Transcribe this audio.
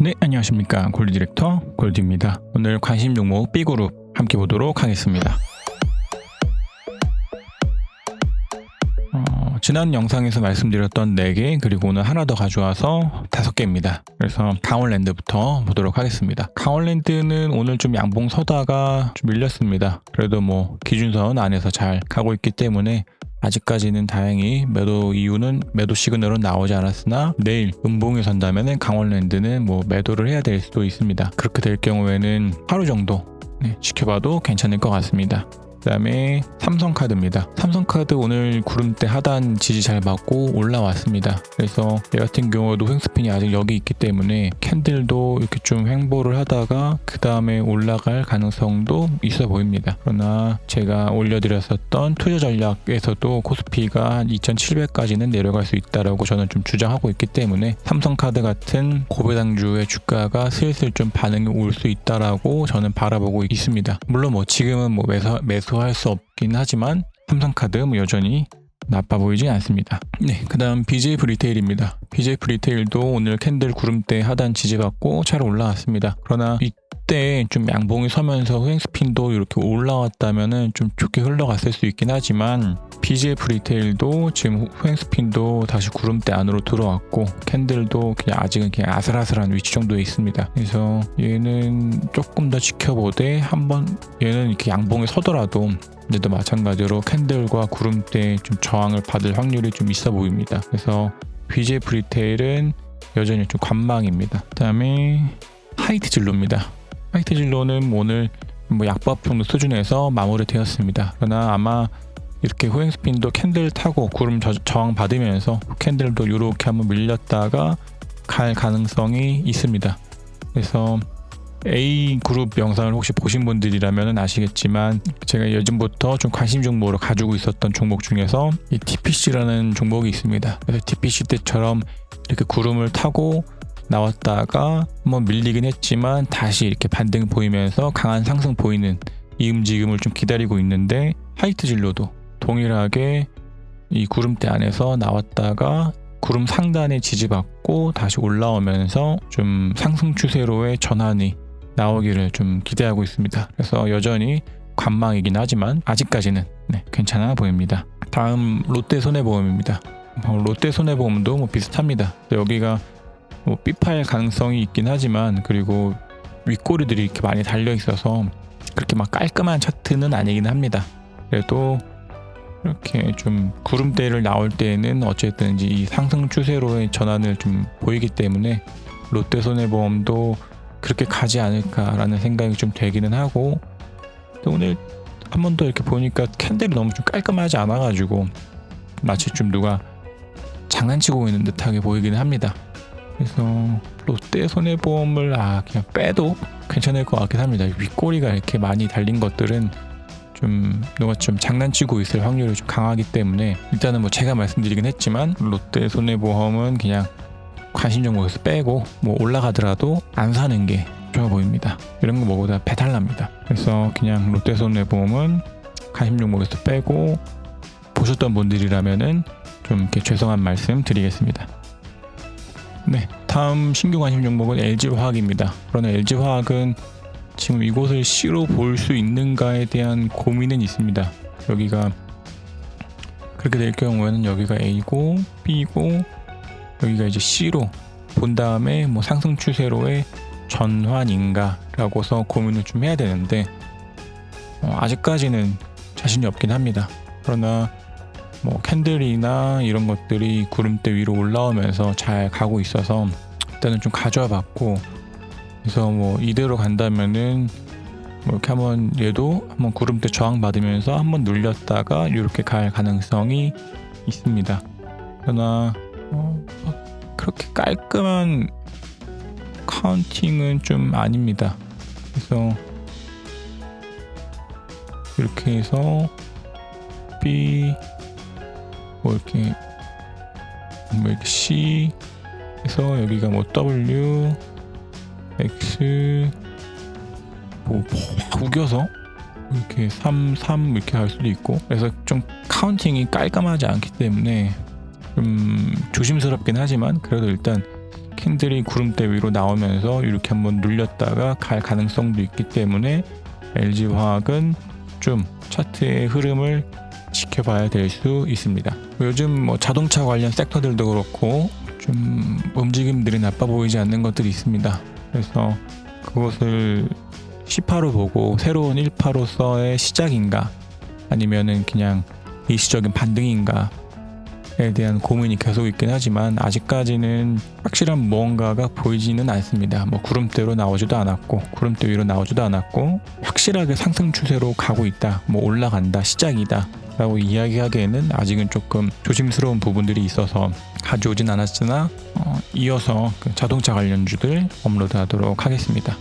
네, 안녕하십니까. 골드 디렉터 골드입니다. 오늘 관심 종목 B그룹 함께 보도록 하겠습니다. 지난 영상에서 말씀드렸던 4개 그리고 오늘 하나 더 가져와서 5개입니다. 그래서 강원랜드부터 보도록 하겠습니다. 강원랜드는 오늘 좀 양봉 서다가 좀 밀렸습니다. 그래도 뭐 기준선 안에서 잘 가고 있기 때문에 아직까지는 다행히 매도 이유는 매도 시그널은 나오지 않았으나 내일 음봉이 선다면 강원랜드는 뭐 매도를 해야 될 수도 있습니다. 그렇게 될 경우에는 하루 정도 지켜봐도 괜찮을 것 같습니다. 그 다음에 삼성카드입니다. 삼성카드 오늘 구름대 하단 지지 잘 받고 올라왔습니다. 그래서 얘 같은 경우도 횡스핀이 아직 여기 있기 때문에 캔들도 이렇게 좀 횡보를 하다가 그 다음에 올라갈 가능성도 있어 보입니다. 그러나 제가 올려드렸었던 투자 전략에서도 코스피가 한 2700까지는 내려갈 수 있다라고 저는 좀 주장하고 있기 때문에 삼성카드 같은 고배당주의 주가가 슬슬 좀 반응이 올 수 있다라고 저는 바라보고 있습니다. 물론 뭐 지금은 뭐 매수할 수 없긴 하지만 삼성카드 뭐 여전히 나빠 보이지 않습니다. 네, 그 다음 BJF 리테일입니다. BJF 리테일도 오늘 캔들 구름대 하단 지지받고 차로 올라왔습니다. 그러나 이때 좀 양봉이 서면서 횡스핀도 이렇게 올라왔다면은 좀 좋게 흘러갔을 수 있긴 하지만 BJF 리테일도 지금 횡스핀도 다시 구름대 안으로 들어왔고 캔들도 그냥 아직은 그냥 아슬아슬한 위치 정도에 있습니다. 그래서 얘는 조금 더 지켜보되 한번 얘는 이렇게 양봉에 서더라도 이제도 마찬가지로 캔들과 구름대 좀 저항을 받을 확률이 좀 있어 보입니다. 그래서 BJF 리테일은 여전히 좀 관망입니다. 그 다음에 하이트 진로입니다. 하이트 진로는 오늘 뭐 약밥 정도 수준에서 마무리되었습니다. 그러나 아마 이렇게 후행스핀도 캔들 타고 구름 저항 받으면서 캔들도 이렇게 한번 밀렸다가 갈 가능성이 있습니다. 그래서 A그룹 영상을 혹시 보신 분들이라면 아시겠지만 제가 예전부터 좀 관심 종목으로 가지고 있었던 종목 중에서 이 TPC라는 종목이 있습니다. 그래서 TPC 때처럼 이렇게 구름을 타고 나왔다가 한번 밀리긴 했지만 다시 이렇게 반등 보이면서 강한 상승 보이는 이 움직임을 좀 기다리고 있는데 하이트 진로도 동일하게 이 구름대 안에서 나왔다가 구름 상단에 지지받고 다시 올라오면서 좀 상승 추세로의 전환이 나오기를 좀 기대하고 있습니다. 그래서 여전히 관망이긴 하지만 아직까지는 괜찮아 보입니다. 다음 롯데손해보험입니다. 롯데손해보험도 뭐 비슷합니다. 여기가 뭐 B파일 가능성이 있긴 하지만 그리고 윗꼬리들이 이렇게 많이 달려 있어서 그렇게 막 깔끔한 차트는 아니긴 합니다. 그래도 이렇게 좀 구름대를 나올 때에는 어쨌든 이 상승 추세로의 전환을 좀 보이기 때문에 롯데손해보험도 그렇게 가지 않을까라는 생각이 좀 되기는 하고 오늘 한 번 더 이렇게 보니까 캔들이 너무 좀 깔끔하지 않아가지고 마치 좀 누가 장난치고 있는 듯하게 보이기는 합니다. 그래서 롯데손해보험을 그냥 빼도 괜찮을 것 같긴 합니다. 윗꼬리가 이렇게 많이 달린 것들은 좀 누가 좀 장난치고 있을 확률이 좀 강하기 때문에 일단은 뭐 제가 말씀드리긴 했지만 롯데손해보험은 그냥 관심 종목에서 빼고 뭐 올라가더라도 안 사는 게 좋아 보입니다. 이런 거 뭐보다 배탈 납니다. 그래서 그냥 롯데손해보험은 관심 종목에서 빼고 보셨던 분들이라면은 좀 이렇게 죄송한 말씀 드리겠습니다. 네, 다음 신규 관심 종목은 LG화학입니다. 그러나 LG화학은 지금 이곳을 C로 볼 수 있는가에 대한 고민은 있습니다. 여기가 그렇게 될 경우에는 여기가 A고 B고 여기가 이제 C로 본 다음에 뭐 상승 추세로의 전환인가 라고서 고민을 좀 해야 되는데 아직까지는 자신이 없긴 합니다. 그러나 뭐 캔들이나 이런 것들이 구름대 위로 올라오면서 잘 가고 있어서 일단은 좀 가져와 봤고 그래서 뭐 이대로 간다면은 뭐 이렇게 한번 얘도 한번 구름대 저항 받으면서 한번 눌렸다가 이렇게 갈 가능성이 있습니다. 그러나 그렇게 깔끔한 카운팅은 좀 아닙니다. 그래서 이렇게 해서 B 뭐 이렇게 C 해서 여기가 뭐 W X 뭐 우겨서 이렇게 3 이렇게 할 수도 있고 그래서 좀 카운팅이 깔끔하지 않기 때문에 좀 조심스럽긴 하지만 그래도 일단 캔들이 구름대 위로 나오면서 이렇게 한번 눌렸다가 갈 가능성도 있기 때문에 LG화학은 좀 차트의 흐름을 지켜봐야 될 수 있습니다. 요즘 뭐 자동차 관련 섹터들도 그렇고 좀 움직임들이 나빠 보이지 않는 것들이 있습니다. 그래서 그것을 시파로 보고 새로운 1파로서의 시작인가 아니면은 그냥 일시적인 반등인가에 대한 고민이 계속 있긴 하지만 아직까지는 확실한 무언가가 보이지는 않습니다. 뭐 구름대로 나오지도 않았고 구름대 위로 나오지도 않았고 확실하게 상승 추세로 가고 있다, 뭐 올라간다, 시작이다 라고 이야기하기에는 아직은 조금 조심스러운 부분들이 있어서 가져오진 않았으나 이어서 그 자동차 관련주들 업로드하도록 하겠습니다.